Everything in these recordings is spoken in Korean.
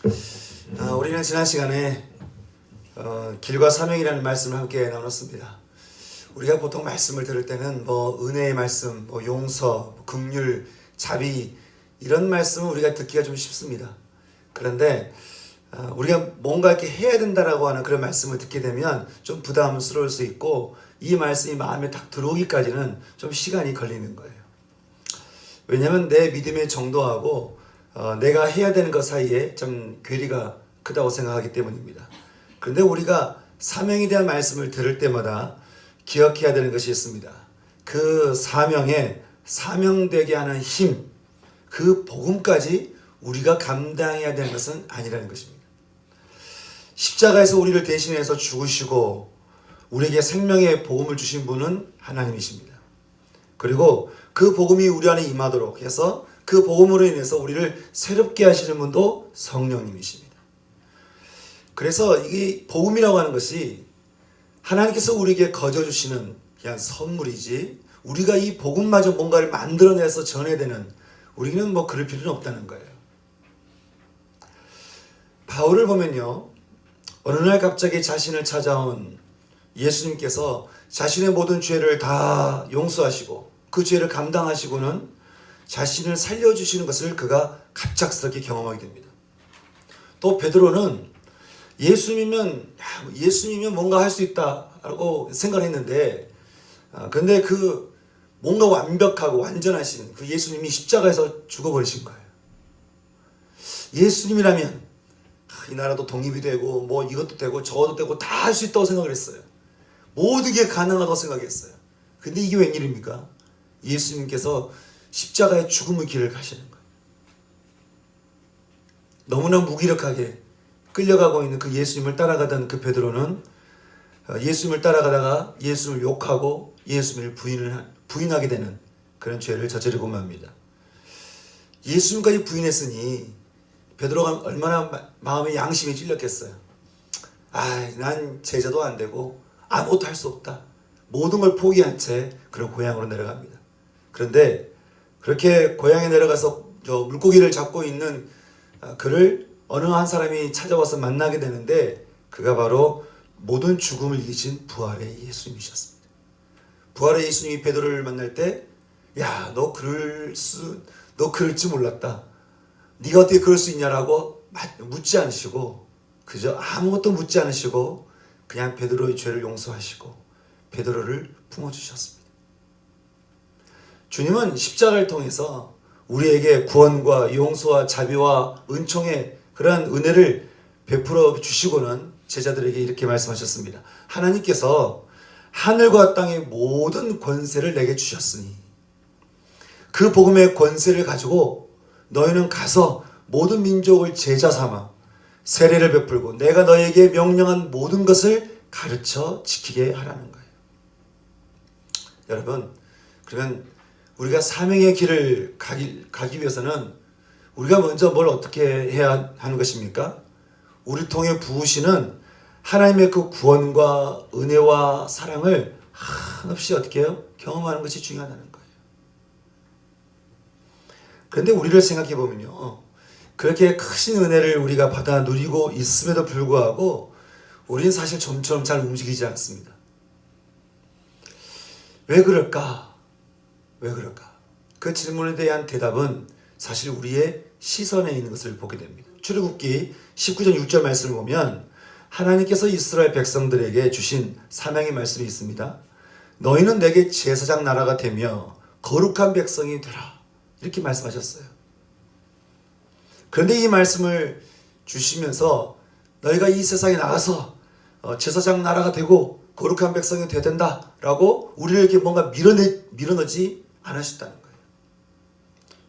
우리는 지난 시간에 길과 사명이라는 말씀을 함께 나눴습니다. 우리가 보통 말씀을 들을 때는 은혜의 말씀, 용서, 긍휼, 자비 이런 말씀을 우리가 듣기가 좀 쉽습니다. 그런데 우리가 뭔가 이렇게 해야 된다라고 하는 그런 말씀을 듣게 되면 좀 부담스러울 수 있고 이 말씀이 마음에 딱 들어오기까지는 좀 시간이 걸리는 거예요. 왜냐하면 내 믿음의 정도하고 내가 해야 되는 것 사이에 좀 괴리가 크다고 생각하기 때문입니다. 그런데 우리가 사명에 대한 말씀을 들을 때마다 기억해야 되는 것이 있습니다. 그 사명에 사명되게 하는 힘, 그 복음까지 우리가 감당해야 되는 것은 아니라는 것입니다. 십자가에서 우리를 대신해서 죽으시고 우리에게 생명의 복음을 주신 분은 하나님이십니다. 그리고 그 복음이 우리 안에 임하도록 해서 그 복음으로 인해서 우리를 새롭게 하시는 분도 성령님이십니다. 그래서 이게 복음이라고 하는 것이 하나님께서 우리에게 거저주시는 그냥 선물이지 우리가 이 복음마저 뭔가를 만들어내서 전해야 되는 우리는 그럴 필요는 없다는 거예요. 바울을 보면요. 어느 날 갑자기 자신을 찾아온 예수님께서 자신의 모든 죄를 다 용서하시고 그 죄를 감당하시고는 자신을 살려주시는 것을 그가 갑작스럽게 경험하게 됩니다. 또 베드로는 예수님이면 뭔가 할 수 있다라고 생각했는데 그런데 그 뭔가 완벽하고 완전하신 그 예수님이 십자가에서 죽어버리신 거예요. 예수님이라면 이 나라도 독립이 되고 이것도 되고 저것도 되고 다 할 수 있다고 생각을 했어요. 모든 게 가능하다고 생각했어요. 근데 이게 웬일입니까? 예수님께서 십자가의 죽음의 길을 가시는 거예요. 너무나 무기력하게 끌려가고 있는 그 예수님을 따라가던 그 베드로는 예수님을 따라가다가 예수님을 욕하고 예수님을 부인하게 되는 그런 죄를 저지르고 맙니다. 예수님까지 부인했으니 베드로가 얼마나 마음의 양심이 찔렸겠어요. 난 제자도 안 되고 아무것도 할 수 없다. 모든 걸 포기한 채 그런 고향으로 내려갑니다. 그런데 그렇게 고향에 내려가서 물고기를 잡고 있는 그를 어느 한 사람이 찾아와서 만나게 되는데 그가 바로 모든 죽음을 이기신 부활의 예수님이셨습니다. 부활의 예수님이 베드로를 만날 때 너 그럴 줄 몰랐다. 네가 어떻게 그럴 수 있냐라고 묻지 않으시고 그저 아무것도 묻지 않으시고 그냥 베드로의 죄를 용서하시고 베드로를 품어주셨습니다. 주님은 십자가를 통해서 우리에게 구원과 용서와 자비와 은총의 그러한 은혜를 베풀어 주시고는 제자들에게 이렇게 말씀하셨습니다. 하나님께서 하늘과 땅의 모든 권세를 내게 주셨으니 그 복음의 권세를 가지고 너희는 가서 모든 민족을 제자 삼아 세례를 베풀고 내가 너희에게 명령한 모든 것을 가르쳐 지키게 하라는 거예요. 여러분, 그러면 우리가 사명의 길을 가기 위해서는 우리가 먼저 뭘 어떻게 해야 하는 것입니까? 우리 통해 부으시는 하나님의 그 구원과 은혜와 사랑을 한없이 어떻게 해요? 경험하는 것이 중요하다는 거예요. 그런데 우리를 생각해 보면요. 그렇게 크신 은혜를 우리가 받아 누리고 있음에도 불구하고 우리는 사실 좀처럼 잘 움직이지 않습니다. 왜 그럴까? 그 질문에 대한 대답은 사실 우리의 시선에 있는 것을 보게 됩니다. 출애굽기 19장 6절 말씀을 보면 하나님께서 이스라엘 백성들에게 주신 사명의 말씀이 있습니다. 너희는 내게 제사장 나라가 되며 거룩한 백성이 되라. 이렇게 말씀하셨어요. 그런데 이 말씀을 주시면서 너희가 이 세상에 나가서 제사장 나라가 되고 거룩한 백성이 되어야 된다라고 우리를 이렇게 뭔가 밀어넣지 않으셨다는 거예요.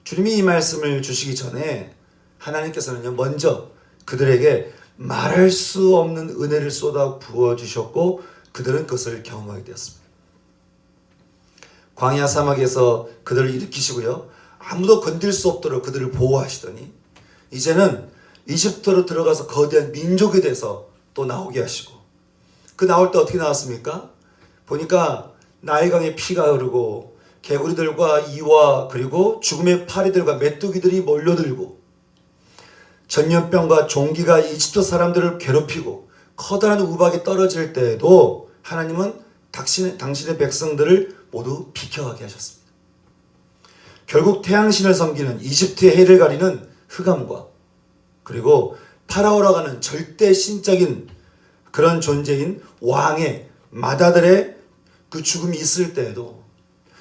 주님이 이 말씀을 주시기 전에 하나님께서는요, 먼저 그들에게 말할 수 없는 은혜를 쏟아 부어주셨고 그들은 그것을 경험하게 되었습니다. 광야 사막에서 그들을 일으키시고요. 아무도 건들 수 없도록 그들을 보호하시더니 이제는 이집트로 들어가서 거대한 민족이 돼서 또 나오게 하시고 그 나올 때 어떻게 나왔습니까? 보니까 나일강에 피가 흐르고 개구리들과 이와 그리고 죽음의 파리들과 메뚜기들이 몰려들고 전염병과 종기가 이집트 사람들을 괴롭히고 커다란 우박이 떨어질 때에도 하나님은 당신의 백성들을 모두 비켜가게 하셨습니다. 결국 태양신을 섬기는 이집트의 해를 가리는 흑암과 그리고 파라오라고 하는 절대 신적인 그런 존재인 왕의 마다들의 그 죽음이 있을 때에도,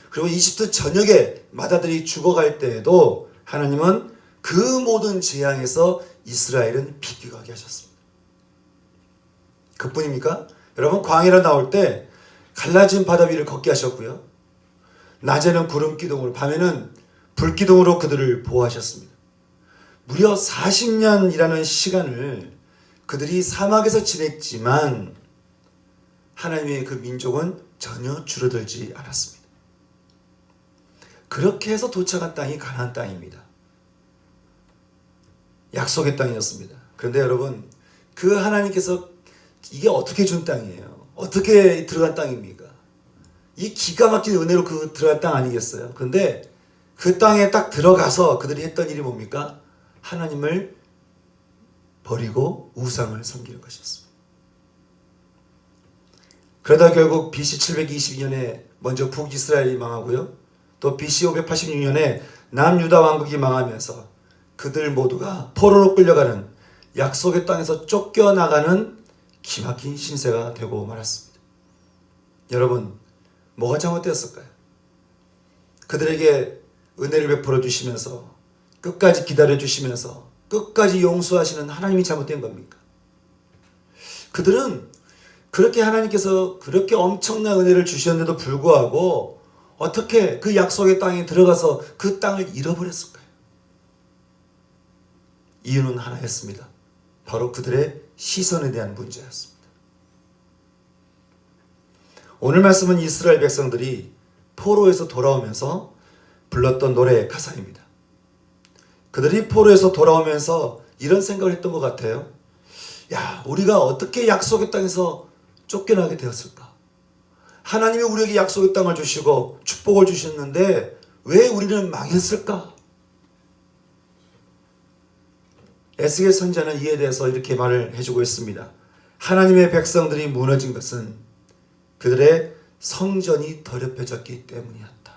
그리고 이집트 전역에 마다들이 죽어갈 때에도 하나님은 그 모든 재앙에서 이스라엘은 비껴가게 하셨습니다. 그뿐입니까? 여러분, 광야로 나올 때 갈라진 바다 위를 걷게 하셨고요. 낮에는 구름 기둥으로, 밤에는 불 기둥으로 그들을 보호하셨습니다. 무려 40년이라는 시간을 그들이 사막에서 지냈지만 하나님의 그 민족은 전혀 줄어들지 않았습니다. 그렇게 해서 도착한 땅이 가나안 땅입니다. 약속의 땅이었습니다. 그런데 여러분, 그 하나님께서 이게 어떻게 준 땅이에요? 어떻게 들어간 땅입니까? 이 기가 막힌 은혜로 그 들어간 땅 아니겠어요? 그런데 그 땅에 딱 들어가서 그들이 했던 일이 뭡니까? 하나님을 버리고 우상을 섬기는 것이었습니다. 그러다 결국 BC 722년에 먼저 북이스라엘이 망하고요. 또 BC 586년에 남유다 왕국이 망하면서 그들 모두가 포로로 끌려가는 약속의 땅에서 쫓겨나가는 기막힌 신세가 되고 말았습니다. 여러분, 뭐가 잘못되었을까요? 그들에게 은혜를 베풀어 주시면서 끝까지 기다려 주시면서 끝까지 용서하시는 하나님이 잘못된 겁니까? 그들은 그렇게 하나님께서 그렇게 엄청난 은혜를 주셨는데도 불구하고 어떻게 그 약속의 땅에 들어가서 그 땅을 잃어버렸을까요? 이유는 하나였습니다. 바로 그들의 시선에 대한 문제였습니다. 오늘 말씀은 이스라엘 백성들이 포로에서 돌아오면서 불렀던 노래의 가사입니다. 그들이 포로에서 돌아오면서 이런 생각을 했던 것 같아요. 야, 우리가 어떻게 약속의 땅에서 쫓겨나게 되었을까? 하나님이 우리에게 약속의 땅을 주시고 축복을 주셨는데 왜 우리는 망했을까? 에스겔 선지자는 이에 대해서 이렇게 말을 해주고 있습니다. 하나님의 백성들이 무너진 것은 그들의 성전이 더럽혀졌기 때문이었다.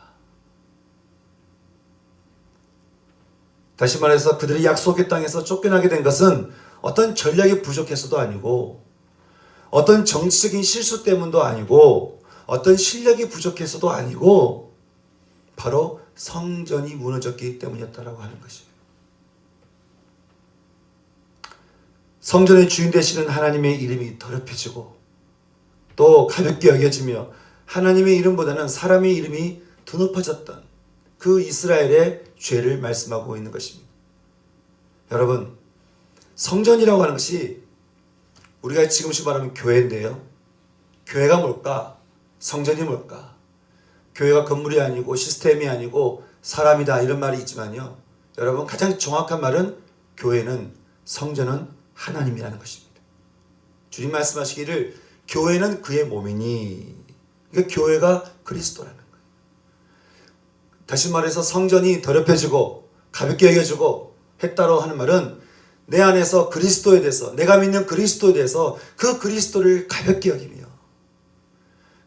다시 말해서 그들이 약속의 땅에서 쫓겨나게 된 것은 어떤 전략이 부족해서도 아니고 어떤 정치적인 실수 때문도 아니고 어떤 실력이 부족해서도 아니고 바로 성전이 무너졌기 때문이었다라고 하는 것이에요. 성전의 주인 되시는 하나님의 이름이 더럽혀지고 또 가볍게 여겨지며 하나님의 이름보다는 사람의 이름이 더 높아졌던 그 이스라엘의 죄를 말씀하고 있는 것입니다. 여러분, 성전이라고 하는 것이 우리가 지금씩 말하면 교회인데요. 교회가 뭘까? 성전이 뭘까? 교회가 건물이 아니고 시스템이 아니고 사람이다 이런 말이 있지만요. 여러분, 가장 정확한 말은 교회는, 성전은 하나님이라는 것입니다. 주님 말씀하시기를 교회는 그의 몸이니, 그러니까 교회가 그리스도라는 거예요. 다시 말해서 성전이 더럽혀지고 가볍게 여겨지고 했다고 하는 말은 내 안에서 그리스도에 대해서, 내가 믿는 그리스도에 대해서 그 그리스도를 가볍게 여기며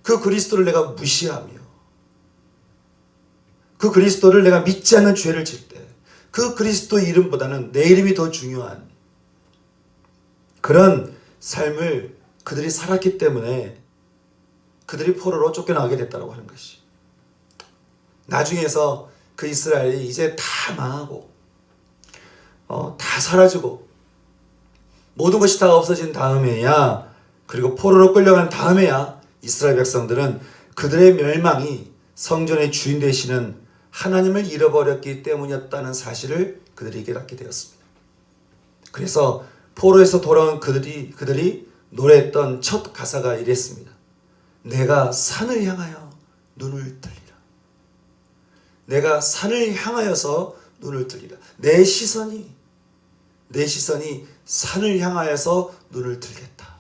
그 그리스도를 내가 무시하며 그 그리스도를 내가 믿지 않는 죄를 질 때 그 그리스도 이름보다는 내 이름이 더 중요한 그런 삶을 그들이 살았기 때문에 그들이 포로로 쫓겨나게 됐다고 하는 것이. 나중에서 그 이스라엘이 이제 다 망하고 다 사라지고 모든 것이 다 없어진 다음에야, 그리고 포로로 끌려간 다음에야 이스라엘 백성들은 그들의 멸망이 성전의 주인 되시는 하나님을 잃어버렸기 때문이었다는 사실을 그들이 깨닫게 되었습니다. 그래서 포로에서 돌아온 그들이 노래했던 첫 가사가 이랬습니다. 내가 산을 향하여 눈을 들리라. 내가 산을 향하여서 눈을 들리라. 내 시선이 산을 향하여서 눈을 들겠다.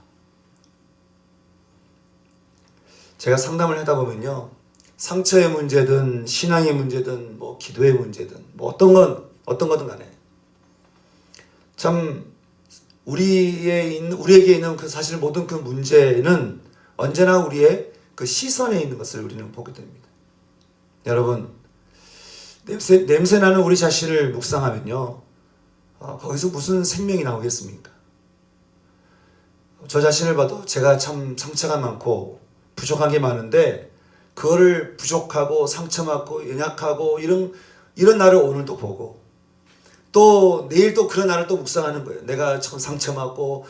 제가 상담을 하다 보면요, 상처의 문제든 신앙의 문제든 뭐 기도의 문제든 뭐 어떤 거든 간에 참 우리에게 있는 그 사실 모든 그 문제는 언제나 우리의 그 시선에 있는 것을 우리는 보게 됩니다. 여러분, 냄새나는 우리 자신을 묵상하면요, 거기서 무슨 생명이 나오겠습니까? 저 자신을 봐도 제가 참 상처가 많고 부족한 게 많은데, 그거를 부족하고 상처 많고 연약하고 이런 나를 오늘도 보고, 또 내일 또 그런 나를 또 묵상하는 거예요. 내가 참 상처 많고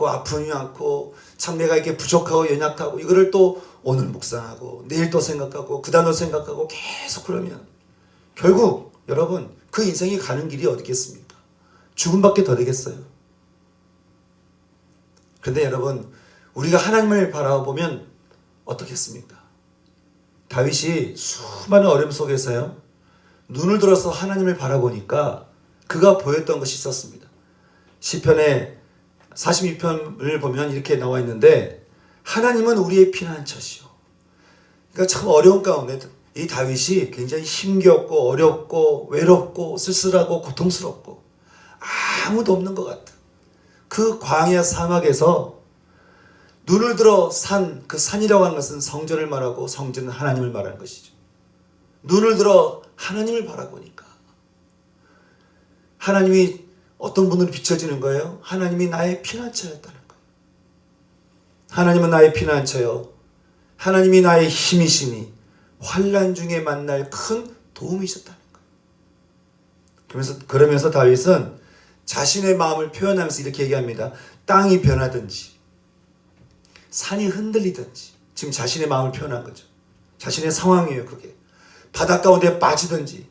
아픔이 많고 참 내가 이렇게 부족하고 연약하고, 이거를 또 오늘 묵상하고 내일 또 생각하고 그 다음도 생각하고 계속 그러면 결국 여러분 그 인생이 가는 길이 어디겠습니까? 죽음밖에 더 되겠어요. 그런데 여러분, 우리가 하나님을 바라보면 어떻겠습니까? 다윗이 수많은 어려움 속에서요, 눈을 들어서 하나님을 바라보니까 그가 보였던 것이 있었습니다. 시편의 42편을 보면 이렇게 나와 있는데, 하나님은 우리의 피난처시오. 그러니까 참 어려운 가운데 이 다윗이 굉장히 힘겹고 어렵고 외롭고 쓸쓸하고 고통스럽고 아무도 없는 것 같은 그 광야 사막에서 눈을 들어 그 산이라고 하는 것은 성전을 말하고 성전은 하나님을 말하는 것이죠. 눈을 들어 하나님을 바라보니까 하나님이 어떤 분으로 비춰지는 거예요? 하나님이 나의 피난처였다는 거예요. 하나님은 나의 피난처요, 하나님이 나의 힘이시니 환난 중에 만날 큰 도움이셨다는 거예요. 그러면서 다윗은 자신의 마음을 표현하면서 이렇게 얘기합니다. 땅이 변하든지 산이 흔들리든지, 지금 자신의 마음을 표현한 거죠. 자신의 상황이에요. 그게 바닷 가운데 빠지든지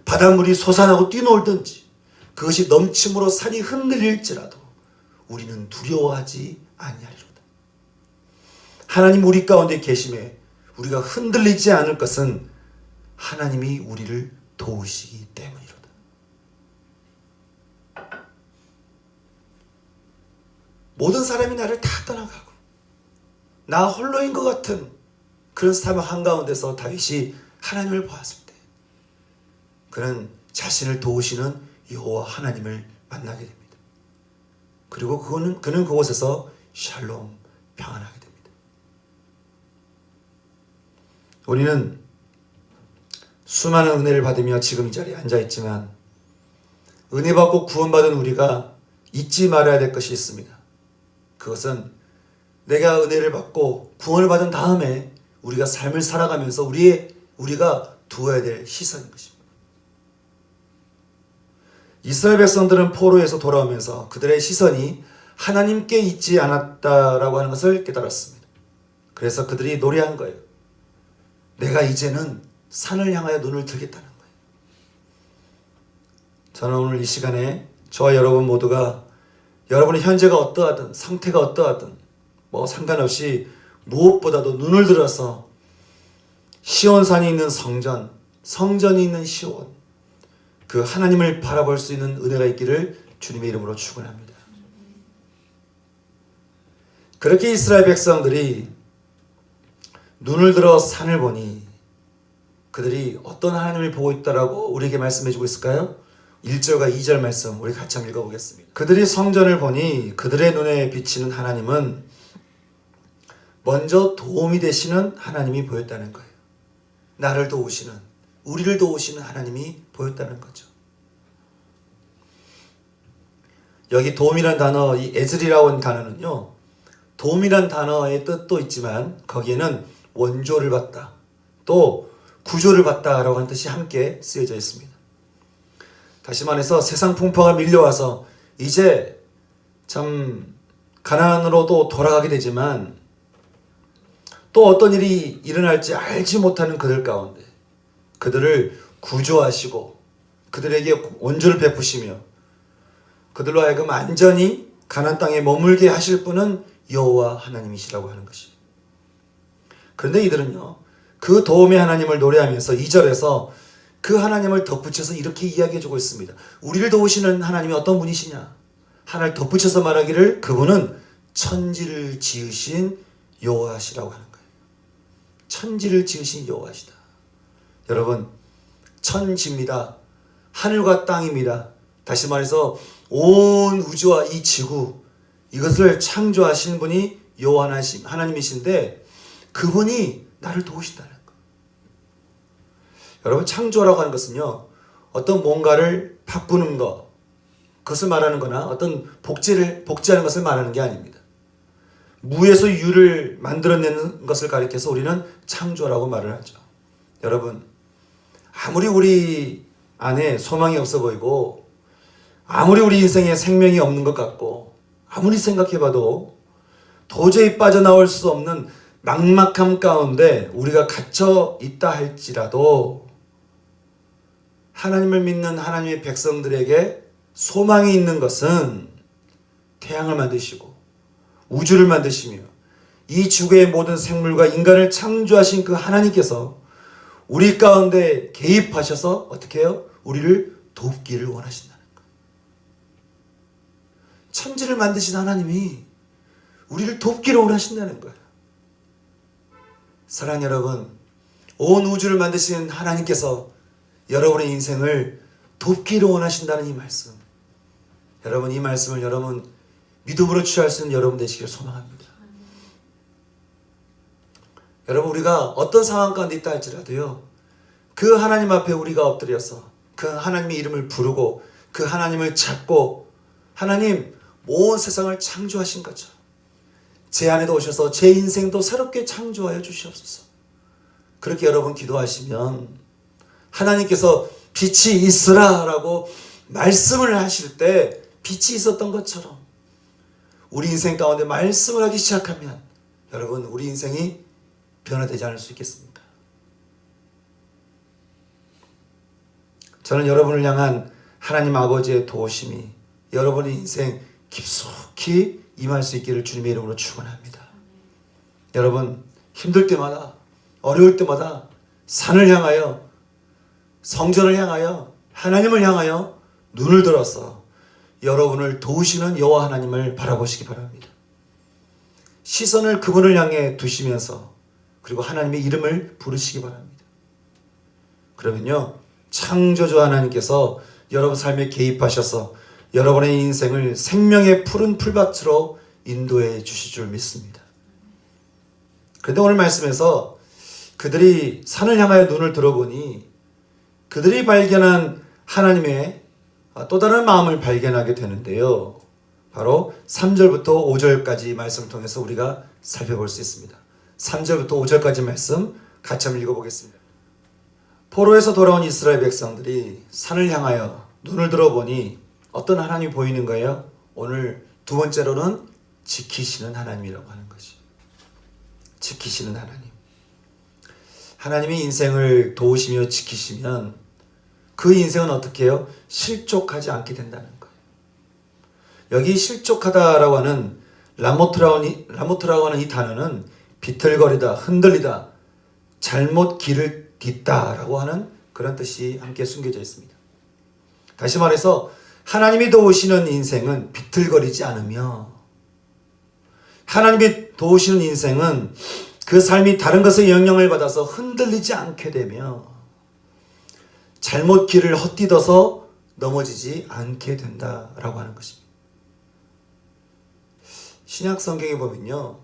바닷물이 솟아나고 뛰놀든지 그것이 넘침으로 산이 흔들릴지라도 우리는 두려워하지 아니하리로다. 하나님 우리 가운데 계심에 우리가 흔들리지 않을 것은 하나님이 우리를 도우시기 때문이로다. 모든 사람이 나를 다 떠나가고 나 홀로인 것 같은 그런 사람 한가운데서 다윗이 하나님을 보았을 때 그는 자신을 도우시는 여호와 하나님을 만나게 됩니다. 그리고 그는 그곳에서 샬롬, 평안하게 됩니다. 우리는 수많은 은혜를 받으며 지금 이 자리에 앉아있지만, 은혜 받고 구원받은 우리가 잊지 말아야 될 것이 있습니다. 그것은 내가 은혜를 받고 구원을 받은 다음에 우리가 삶을 살아가면서 우리가 두어야 될 시선인 것입니다. 이스라엘 백성들은 포로에서 돌아오면서 그들의 시선이 하나님께 있지 않았다라고 하는 것을 깨달았습니다. 그래서 그들이 노래한 거예요. 내가 이제는 산을 향하여 눈을 들겠다는 거예요. 저는 오늘 이 시간에 저와 여러분 모두가 여러분의 현재가 어떠하든 상태가 어떠하든 상관없이 무엇보다도 눈을 들어서 시온산이 있는 성전이 있는 시온, 그 하나님을 바라볼 수 있는 은혜가 있기를 주님의 이름으로 축원합니다. 그렇게 이스라엘 백성들이 눈을 들어 산을 보니 그들이 어떤 하나님을 보고 있다라고 우리에게 말씀해 주고 있을까요? 1절과 2절 말씀 우리 같이 한번 읽어보겠습니다. 그들이 성전을 보니 그들의 눈에 비치는 하나님은 먼저 도움이 되시는 하나님이 보였다는 거예요. 나를 도우시는, 우리를 도우시는 하나님이 보였다는 거죠. 여기 도움이란 단어, 이 에즈리라고 하는 단어는요, 도움이란 단어의 뜻도 있지만 거기에는 원조를 받다, 또 구조를 받다라고 하는 뜻이 함께 쓰여져 있습니다. 다시 말해서 세상 풍파가 밀려와서 이제 참 가나안으로도 돌아가게 되지만 또 어떤 일이 일어날지 알지 못하는 그들 가운데 그들을 구조하시고 그들에게 원조를 베푸시며 그들로 하여금 안전히 가나안 땅에 머물게 하실 분은 여호와 하나님이시라고 하는 것입니다. 그런데 이들은요, 그 도움의 하나님을 노래하면서 2절에서 그 하나님을 덧붙여서 이렇게 이야기해주고 있습니다. 우리를 도우시는 하나님이 어떤 분이시냐? 하나를 덧붙여서 말하기를 그분은 천지를 지으신 여호와시라고 하는 거예요. 천지를 지으신 여호와시다. 여러분, 천지입니다. 하늘과 땅입니다. 다시 말해서 온 우주와 이 지구 이것을 창조하신 분이 여호와 하나님이신데 그분이 나를 도우신다는 거. 여러분 창조라고 하는 것은요 어떤 뭔가를 바꾸는 것 그것을 말하는 거나 어떤 복제하는 것을 말하는 게 아닙니다. 무에서 유를 만들어내는 것을 가리켜서 우리는 창조라고 말을 하죠. 여러분 아무리 우리 안에 소망이 없어 보이고 아무리 우리 인생에 생명이 없는 것 같고 아무리 생각해봐도 도저히 빠져나올 수 없는 막막함 가운데 우리가 갇혀 있다 할지라도 하나님을 믿는 하나님의 백성들에게 소망이 있는 것은 태양을 만드시고 우주를 만드시며 이 지구의 모든 생물과 인간을 창조하신 그 하나님께서 우리 가운데 개입하셔서 어떻게 해요? 우리를 돕기를 원하신다는 거예요. 천지를 만드신 하나님이 우리를 돕기를 원하신다는 거예요. 사랑하는 여러분, 온 우주를 만드신 하나님께서 여러분의 인생을 돕기를 원하신다는 이 말씀. 여러분 이 말씀을 여러분 믿음으로 취할 수 있는 여러분 되시기를 소망합니다. 여러분 우리가 어떤 상황 가운데 있다 할지라도요. 그 하나님 앞에 우리가 엎드려서 그 하나님의 이름을 부르고 그 하나님을 찾고 하나님 온 세상을 창조하신 거죠. 제 안에도 오셔서 제 인생도 새롭게 창조하여 주시옵소서. 그렇게 여러분 기도하시면 하나님께서 빛이 있으라 라고 말씀을 하실 때 빛이 있었던 것처럼 우리 인생 가운데 말씀을 하기 시작하면 여러분 우리 인생이 변화되지 않을 수 있겠습니까? 저는 여러분을 향한 하나님 아버지의 도우심이 여러분의 인생 깊숙이 임할 수 있기를 주님의 이름으로 축원합니다. 여러분 힘들 때마다 어려울 때마다 산을 향하여 성전을 향하여 하나님을 향하여 눈을 들어서 여러분을 도우시는 여호와 하나님을 바라보시기 바랍니다. 시선을 그분을 향해 두시면서 그리고 하나님의 이름을 부르시기 바랍니다. 그러면요 창조주 하나님께서 여러분 삶에 개입하셔서 여러분의 인생을 생명의 푸른 풀밭으로 인도해 주실 줄 믿습니다. 그런데 오늘 말씀에서 그들이 산을 향하여 눈을 들어보니 그들이 발견한 하나님의 또 다른 마음을 발견하게 되는데요. 바로 3절부터 5절까지 말씀을 통해서 우리가 살펴볼 수 있습니다. 3절부터 5절까지 말씀 같이 한번 읽어보겠습니다. 포로에서 돌아온 이스라엘 백성들이 산을 향하여 눈을 들어보니 어떤 하나님이 보이는 거예요? 오늘 두 번째로는 지키시는 하나님이라고 하는 것이. 지키시는 하나님. 하나님이 인생을 도우시며 지키시면 그 인생은 어떻게 해요? 실족하지 않게 된다는 거예요. 여기 실족하다라고 하는 라모트라고 하는 이 단어는 비틀거리다, 흔들리다, 잘못 길을 딛다라고 하는 그런 뜻이 함께 숨겨져 있습니다. 다시 말해서 하나님이 도우시는 인생은 비틀거리지 않으며 하나님이 도우시는 인생은 그 삶이 다른 것의 영향을 받아서 흔들리지 않게 되며 잘못 길을 헛디뎌서 넘어지지 않게 된다라고 하는 것입니다. 신약 성경에 보면요.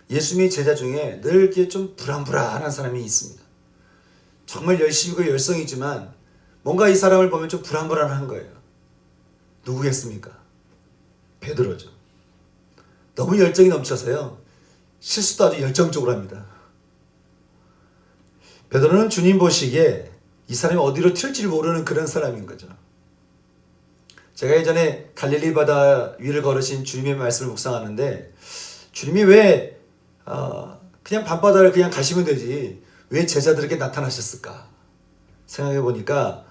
예수님의 제자 중에 늘 이렇게 좀 불안불안한 사람이 있습니다. 정말 열심이고 열성이지만 뭔가 이 사람을 보면 좀 불안불안한 거예요. 누구겠습니까? 베드로죠. 너무 열정이 넘쳐서요. 실수도 아주 열정적으로 합니다. 베드로는 주님 보시기에 이 사람이 어디로 튈지 모르는 그런 사람인 거죠. 제가 예전에 갈릴리 바다 위를 걸으신 주님의 말씀을 묵상하는데 주님이 왜 그냥 밤바다를 그냥 가시면 되지 왜 제자들에게 나타나셨을까 생각해 보니까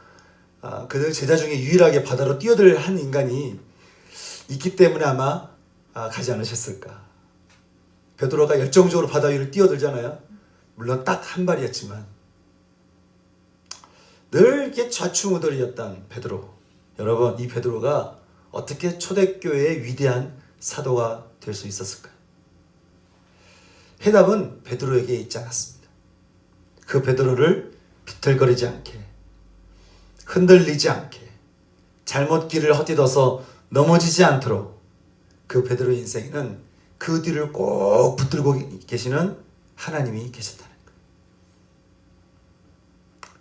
그들 제자 중에 유일하게 바다로 뛰어들 한 인간이 있기 때문에 아마 가지 않으셨을까. 베드로가 열정적으로 바다 위를 뛰어들잖아요. 물론 딱 한 발이었지만 늘 이렇게 좌충우돌이었던 베드로. 여러분 이 베드로가 어떻게 초대교회의 위대한 사도가 될 수 있었을까요? 해답은 베드로에게 있지 않았습니다. 그 베드로를 비틀거리지 않게 흔들리지 않게 잘못 길을 헛디뎌서 넘어지지 않도록 그 베드로의 인생에는 그 뒤를 꼭 붙들고 계시는 하나님이 계셨다는 거예요.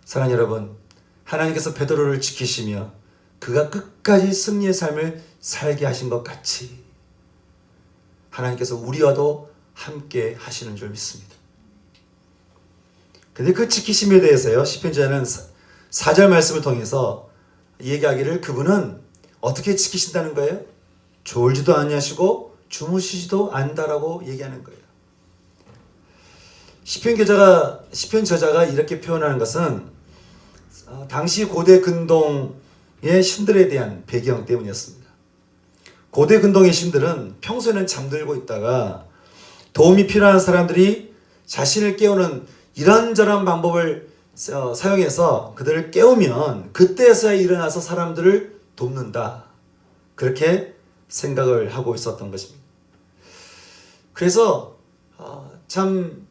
사랑하는 여러분, 하나님께서 베드로를 지키시며 그가 끝까지 승리의 삶을 살게 하신 것 같이 하나님께서 우리와도 함께 하시는 줄 믿습니다. 근데 그 지키심에 대해서요, 시편자는 4절 말씀을 통해서 얘기하기를 그분은 어떻게 지키신다는 거예요? 졸지도 아니하시고 주무시지도 않는다라고 얘기하는 거예요. 시편 저자가 이렇게 표현하는 것은 당시 고대 근동의 신들에 대한 배경 때문이었습니다. 고대 근동의 신들은 평소에는 잠들고 있다가 도움이 필요한 사람들이 자신을 깨우는 이런저런 방법을 사용해서 그들을 깨우면 그때서야 일어나서 사람들을 돕는다. 그렇게 생각을 하고 있었던 것입니다. 그래서 참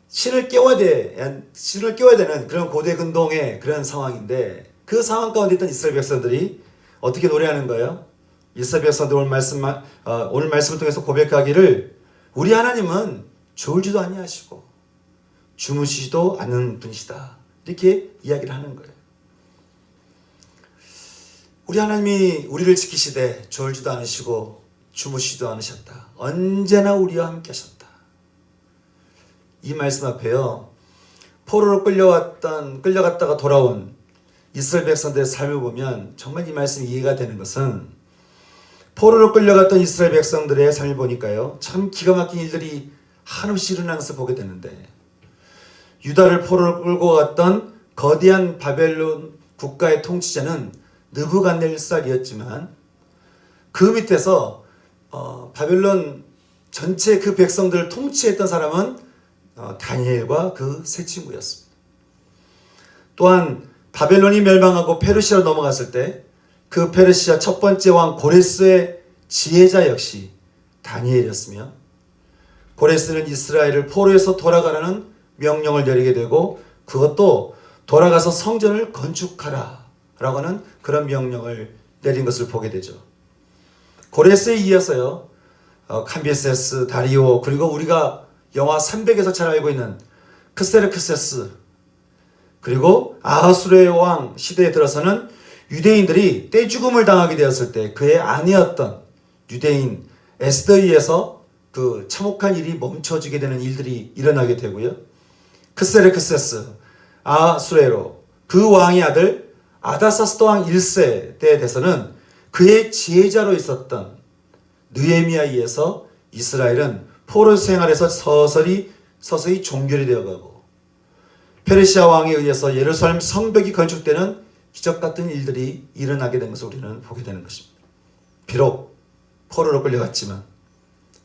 신을 깨워야 되는 그런 고대 근동의 그런 상황인데 그 상황 가운데 있던 이스라엘 백성들이 어떻게 노래하는 거예요? 이스라엘 백성들 오늘 말씀을 통해서 고백하기를 우리 하나님은 졸지도 아니하시고 주무시지도 않는 분이시다. 이렇게 이야기를 하는 거예요. 우리 하나님이 우리를 지키시되 졸지도 않으시고 주무시지도 않으셨다. 언제나 우리와 함께 하셨다. 이 말씀 앞에요, 포로로 끌려갔다가 돌아온 이스라엘 백성들의 삶을 보면 정말 이 말씀이 이해가 되는 것은 포로로 끌려갔던 이스라엘 백성들의 삶을 보니까요, 참 기가 막힌 일들이 한없이 일어나는 것을 보게 되는데, 유다를 포로로 끌고 갔던 거대한 바벨론 국가의 통치자는 느부갓네살이었지만 그 밑에서 바벨론 전체 그 백성들을 통치했던 사람은 다니엘과 그 세 친구였습니다. 또한 바벨론이 멸망하고 페르시아로 넘어갔을 때 그 페르시아 첫 번째 왕 고레스의 지혜자 역시 다니엘이었으며, 고레스는 이스라엘을 포로에서 돌아가라는 명령을 내리게 되고 그것도 돌아가서 성전을 건축하라 라고 하는 그런 명령을 내린 것을 보게 되죠. 고레스에 이어서요, 캄비세스, 다리오, 그리고 우리가 영화 300에서 잘 알고 있는 크세르크세스, 그리고 아하수르의 왕 시대에 들어서는 유대인들이 떼죽음을 당하게 되었을 때 그의 아내였던 유대인 에스더이에서 그 참혹한 일이 멈춰지게 되는 일들이 일어나게 되고요. 크세르크세스, 아하수레로 그 왕의 아들 아다사스도 왕 1세 때에 대해서는 그의 지혜자로 있었던 느헤미야에서 이스라엘은 포로 생활에서 서서히 종결이 되어가고, 페르시아 왕에 의해서 예루살렘 성벽이 건축되는 기적 같은 일들이 일어나게 된 것을 우리는 보게 되는 것입니다. 비록 포로로 끌려갔지만,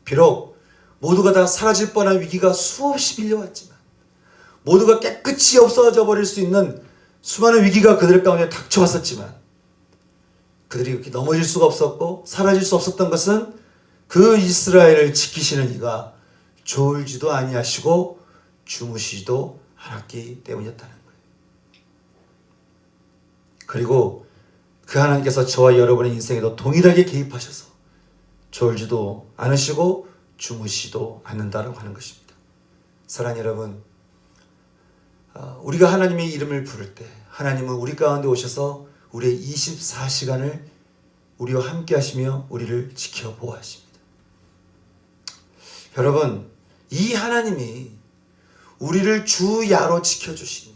비록 모두가 다 사라질 뻔한 위기가 수없이 밀려왔지만, 모두가 깨끗이 없어져 버릴 수 있는 수많은 위기가 그들 가운데 닥쳐왔었지만, 그들이 그렇게 넘어질 수가 없었고 사라질 수 없었던 것은 그 이스라엘을 지키시는 이가 졸지도 아니하시고 주무시지도 않았기 때문이었다는 거예요. 그리고 그 하나님께서 저와 여러분의 인생에도 동일하게 개입하셔서 졸지도 않으시고 주무시지도 않는다라고 하는 것입니다. 사랑하는 여러분, 우리가 하나님의 이름을 부를 때 하나님은 우리 가운데 오셔서 우리의 24시간을 우리와 함께 하시며 우리를 지켜 보호하십니다. 여러분, 이 하나님이 우리를 주야로 지켜주시니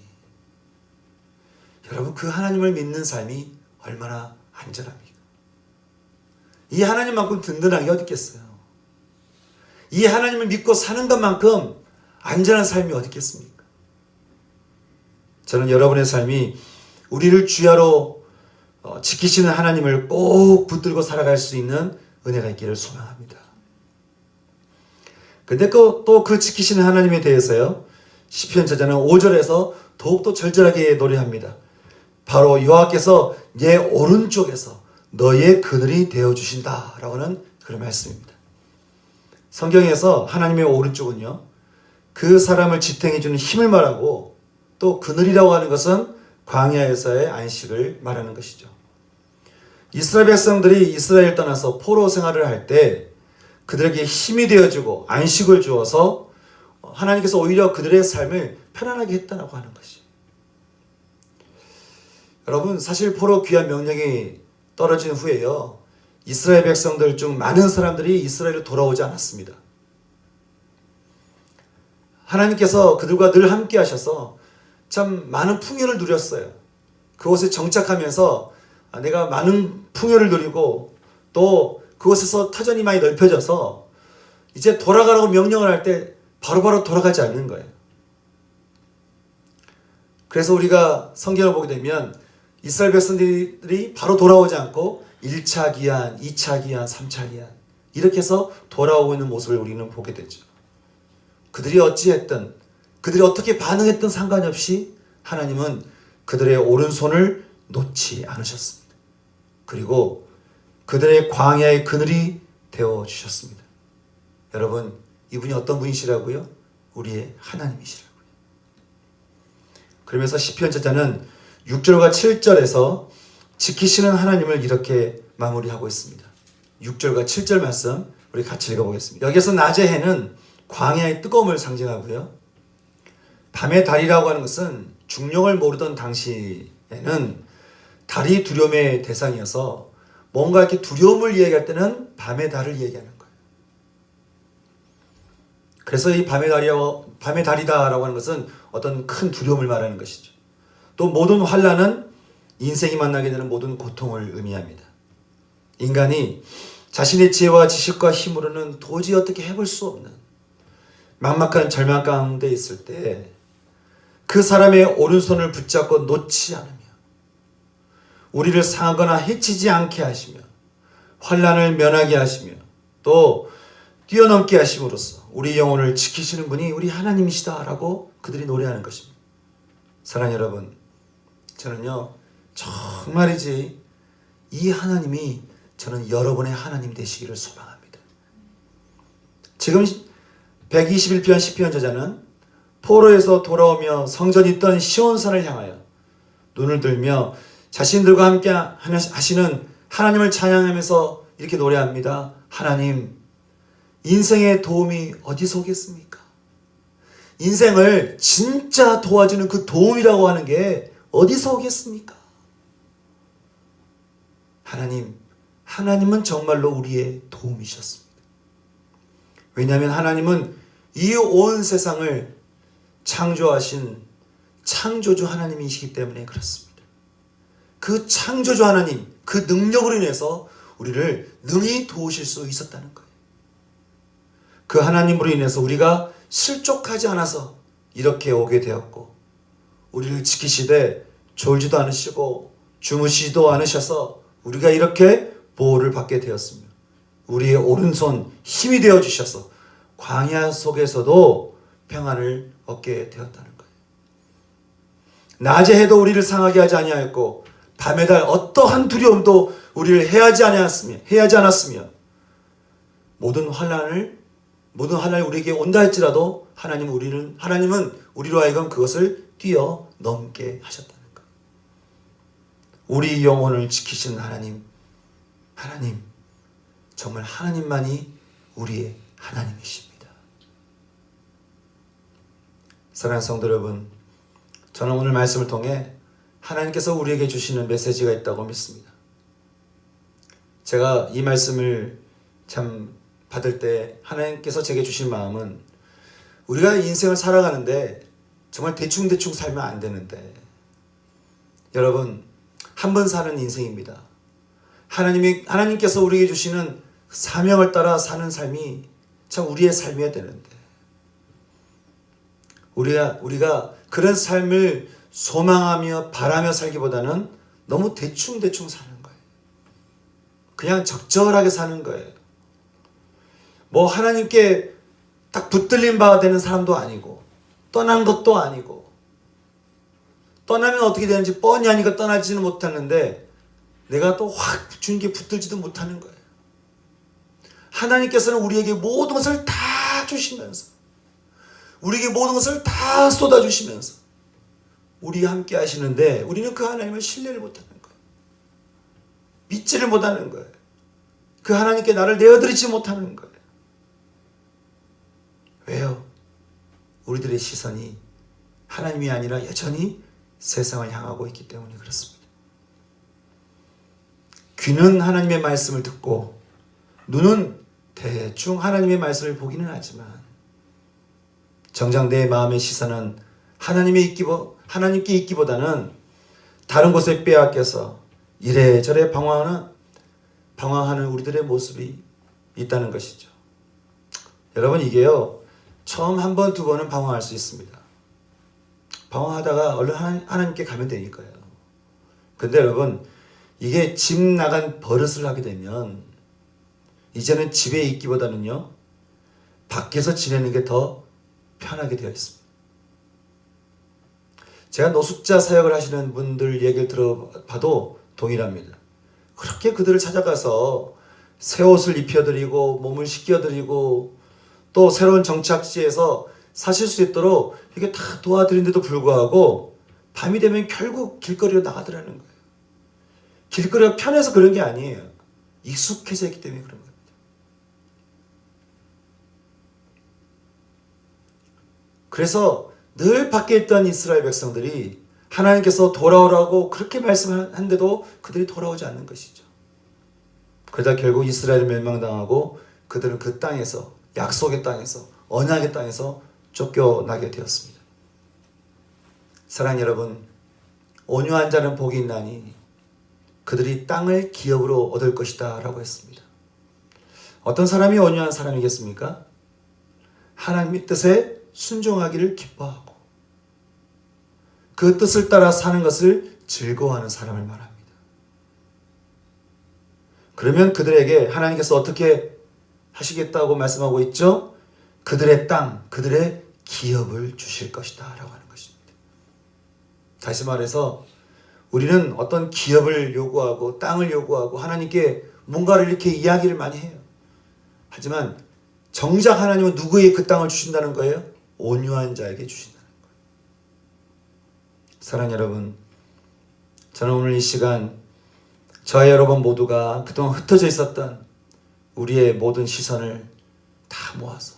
여러분, 그 하나님을 믿는 삶이 얼마나 안전합니까? 이 하나님만큼 든든한 게 어디 있겠어요? 이 하나님을 믿고 사는 것만큼 안전한 삶이 어디 있겠습니까? 저는 여러분의 삶이 우리를 주야로 지키시는 하나님을 꼭 붙들고 살아갈 수 있는 은혜가 있기를 소망합니다. 근데 또 그 지키시는 하나님에 대해서요, 시편 저자는 5절에서 더욱더 절절하게 노래합니다. 바로 여호와께서 내 오른쪽에서 너의 그늘이 되어주신다 라고 하는 그런 말씀입니다. 성경에서 하나님의 오른쪽은요, 그 사람을 지탱해 주는 힘을 말하고, 또 그늘이라고 하는 것은 광야에서의 안식을 말하는 것이죠. 이스라엘 백성들이 이스라엘을 떠나서 포로 생활을 할 때 그들에게 힘이 되어주고 안식을 주어서 하나님께서 오히려 그들의 삶을 편안하게 했다고 하는 것이죠. 여러분, 사실 포로 귀환 명령이 떨어진 후에요, 이스라엘 백성들 중 많은 사람들이 이스라엘로 돌아오지 않았습니다. 하나님께서 그들과 늘 함께 하셔서 참 많은 풍요를 누렸어요. 그곳에 정착하면서 내가 많은 풍요를 누리고 또 그곳에서 터전이 많이 넓혀져서 이제 돌아가라고 명령을 할 때 바로바로 돌아가지 않는 거예요. 그래서 우리가 성경을 보게 되면 이스라엘 백성들이 바로 돌아오지 않고 1차 기한, 2차 기한, 3차 기한 이렇게 해서 돌아오고 있는 모습을 우리는 보게 되죠. 그들이 어찌했든 그들이 어떻게 반응했든 상관이 없이 하나님은 그들의 오른손을 놓지 않으셨습니다. 그리고 그들의 광야의 그늘이 되어주셨습니다. 여러분, 이분이 어떤 분이시라고요? 우리의 하나님이시라고요. 그러면서 시편 저자는 6절과 7절에서 지키시는 하나님을 이렇게 마무리하고 있습니다. 6절과 7절 말씀 우리 같이 읽어보겠습니다. 여기서 낮의 해는 광야의 뜨거움을 상징하고요, 밤의 달이라고 하는 것은 중용을 모르던 당시에는 달이 두려움의 대상이어서 뭔가 이렇게 두려움을 이야기할 때는 밤의 달을 얘기하는 거예요. 그래서 이 밤의 달이다라고 하는 것은 어떤 큰 두려움을 말하는 것이죠. 또 모든 환난은 인생이 만나게 되는 모든 고통을 의미합니다. 인간이 자신의 지혜와 지식과 힘으로는 도저히 어떻게 해볼 수 없는 막막한 절망 가운데 있을 때 그 사람의 오른손을 붙잡고 놓지 않으며 우리를 상하거나 해치지 않게 하시며 환난을 면하게 하시며 또 뛰어넘게 하심으로써 우리 영혼을 지키시는 분이 우리 하나님이시다라고 그들이 노래하는 것입니다. 사랑하는 여러분, 저는요 정말이지 이 하나님이 저는 여러분의 하나님 되시기를 소망합니다. 지금 121편 시편 저자는 포로에서 돌아오며 성전이 있던 시온산을 향하여 눈을 들며 자신들과 함께 하시는 하나님을 찬양하면서 이렇게 노래합니다. 하나님, 인생의 도움이 어디서 오겠습니까? 인생을 진짜 도와주는 그 도움이라고 하는 게 어디서 오겠습니까? 하나님은 정말로 우리의 도움이셨습니다. 왜냐하면 하나님은 이 온 세상을 창조하신 창조주 하나님이시기 때문에 그렇습니다. 그 창조주 하나님, 그 능력으로 인해서 우리를 능히 도우실 수 있었다는 거예요. 그 하나님으로 인해서 우리가 실족하지 않아서 이렇게 오게 되었고, 우리를 지키시되 졸지도 않으시고 주무시지도 않으셔서 우리가 이렇게 보호를 받게 되었으며, 우리의 오른손 힘이 되어주셔서 광야 속에서도 평안을 얻게 되었다는 거예요. 낮의 해도 우리를 상하게 하지 아니하였고 밤의 달 어떠한 두려움도 우리를 해하지 않았으며 모든 환난이 우리에게 온다 할지라도 하나님은 우리로 하여금 그것을 뛰어넘게 하셨다는 거예요. 우리 영혼을 지키신 하나님, 정말 하나님만이 우리의 하나님이십니다. 사랑하는 성도 여러분, 저는 오늘 말씀을 통해 하나님께서 우리에게 주시는 메시지가 있다고 믿습니다. 제가 이 말씀을 참 받을 때 하나님께서 제게 주신 마음은, 우리가 인생을 살아가는데 정말 대충 살면 안 되는데, 여러분, 한 번 사는 인생입니다. 하나님께서 우리에게 주시는 사명을 따라 사는 삶이 참 우리의 삶이어야 되는데, 우리가 그런 삶을 소망하며 바라며 살기보다는 너무 대충 사는 거예요. 그냥 적절하게 사는 거예요. 뭐 하나님께 딱 붙들린 바가 되는 사람도 아니고, 떠난 것도 아니고, 떠나면 어떻게 되는지 뻔히 아니까 떠나지는 못하는데 내가 또 확 주님께 붙들지도 못하는 거예요. 하나님께서는 우리에게 모든 것을 다 주시면서, 우리에게 모든 것을 다 쏟아주시면서 우리와 함께 하시는데 우리는 그 하나님을 신뢰를 못하는 거예요. 믿지를 못하는 거예요. 그 하나님께 나를 내어드리지 못하는 거예요. 왜요? 우리들의 시선이 하나님이 아니라 여전히 세상을 향하고 있기 때문에 그렇습니다. 귀는 하나님의 말씀을 듣고 눈은 대충 하나님의 말씀을 보기는 하지만 정작 내 마음의 시선은 하나님께 있기보다는 다른 곳에 빼앗겨서 이래저래 방황하는 우리들의 모습이 있다는 것이죠. 여러분, 이게요, 처음 한 번, 두 번은 방황할 수 있습니다. 방황하다가 얼른 하나님께 가면 되니까요. 근데 여러분, 이게 집 나간 버릇을 하게 되면 이제는 집에 있기보다는요, 밖에서 지내는 게 더 편하게 되어 있습니다. 제가 노숙자 사역을 하시는 분들 얘기를 들어봐도 동일합니다. 그렇게 그들을 찾아가서 새 옷을 입혀드리고 몸을 씻겨드리고 또 새로운 정착지에서 사실 수 있도록 이게 다 도와드린데도 불구하고 밤이 되면 결국 길거리로 나가더라는 거예요. 길거리가 편해서 그런 게 아니에요. 익숙해져 있기 때문에 그런 겁니다. 그래서 늘 밖에 있던 이스라엘 백성들이 하나님께서 돌아오라고 그렇게 말씀한데도 그들이 돌아오지 않는 것이죠. 그러다 결국 이스라엘이 멸망당하고 그들은 그 땅에서, 약속의 땅에서, 언약의 땅에서 쫓겨나게 되었습니다. 사랑하는 여러분, 온유한 자는 복이 있나니 그들이 땅을 기업으로 얻을 것이다 라고 했습니다. 어떤 사람이 온유한 사람이겠습니까? 하나님의 뜻에 순종하기를 기뻐하고 그 뜻을 따라 사는 것을 즐거워하는 사람을 말합니다. 그러면 그들에게 하나님께서 어떻게 하시겠다고 말씀하고 있죠? 그들의 땅, 그들의 기업을 주실 것이다 라고 하는 것입니다. 다시 말해서 우리는 어떤 기업을 요구하고 땅을 요구하고 하나님께 뭔가를 이렇게 이야기를 많이 해요. 하지만 정작 하나님은 누구에게 그 땅을 주신다는 거예요? 온유한 자에게 주신다는 거예요. 사랑하는 여러분, 저는 오늘 이 시간 저와 여러분 모두가 그동안 흩어져 있었던 우리의 모든 시선을 다 모아서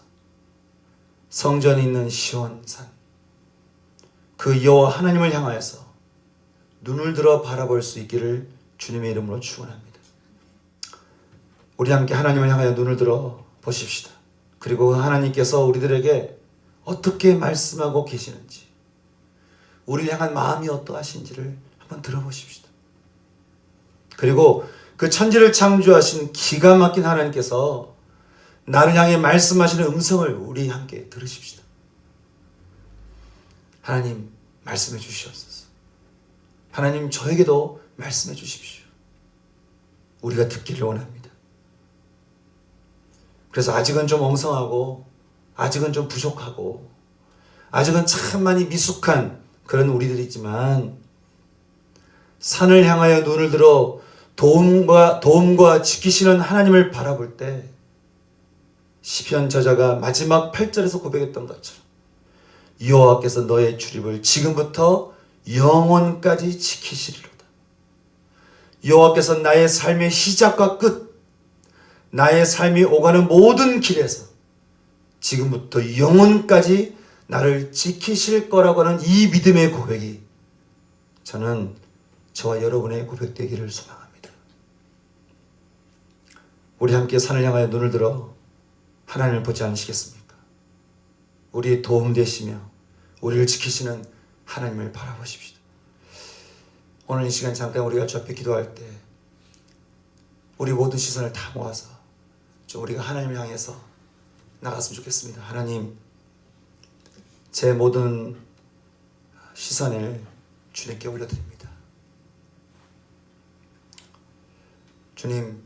성전이 있는 시온산, 그 여호와 하나님을 향하여서 눈을 들어 바라볼 수 있기를 주님의 이름으로 축원합니다. 우리 함께 하나님을 향하여 눈을 들어 보십시다. 그리고 하나님께서 우리들에게 어떻게 말씀하고 계시는지, 우리를 향한 마음이 어떠하신지를 한번 들어보십시다. 그리고 그 천지를 창조하신 기가 막힌 하나님께서 나를 향해 말씀하시는 음성을 우리 함께 들으십시다. 하나님, 말씀해 주시옵소서. 하나님, 저에게도 말씀해 주십시오. 우리가 듣기를 원합니다. 그래서 아직은 좀 엉성하고 아직은 좀 부족하고 아직은 참 많이 미숙한 그런 우리들이지만 산을 향하여 눈을 들어 도움과 지키시는 하나님을 바라볼 때 시편 저자가 마지막 8절에서 고백했던 것처럼 여호와께서 너의 출입을 지금부터 영원까지 지키시리로다. 여호와께서 나의 삶의 시작과 끝, 나의 삶이 오가는 모든 길에서 지금부터 영원까지 나를 지키실 거라고 하는 이 믿음의 고백이 저는 저와 여러분의 고백되기를 소망합니다. 우리 함께 산을 향하여 눈을 들어 하나님을 보지 않으시겠습니까? 우리의 도움 되시며 우리를 지키시는 하나님을 바라보십시다. 오늘 이 시간 잠깐 우리가 주 앞에 기도할 때 우리 모든 시선을 다 모아서 좀 우리가 하나님을 향해서 나갔으면 좋겠습니다. 하나님, 제 모든 시선을 주님께 올려드립니다. 주님,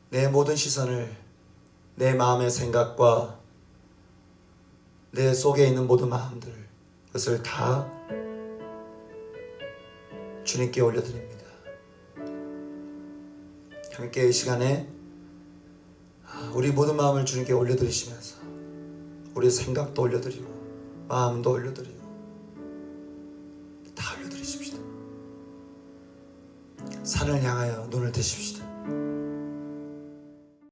내 모든 시선을 내 마음의 생각과 내 속에 있는 모든 마음들, 그것을 다 주님께 올려드립니다. 함께 이 시간에 우리 모든 마음을 주님께 올려드리시면서 우리 생각도 올려드리고 마음도 올려드리고 다 산을 향하여 눈을 드십시다.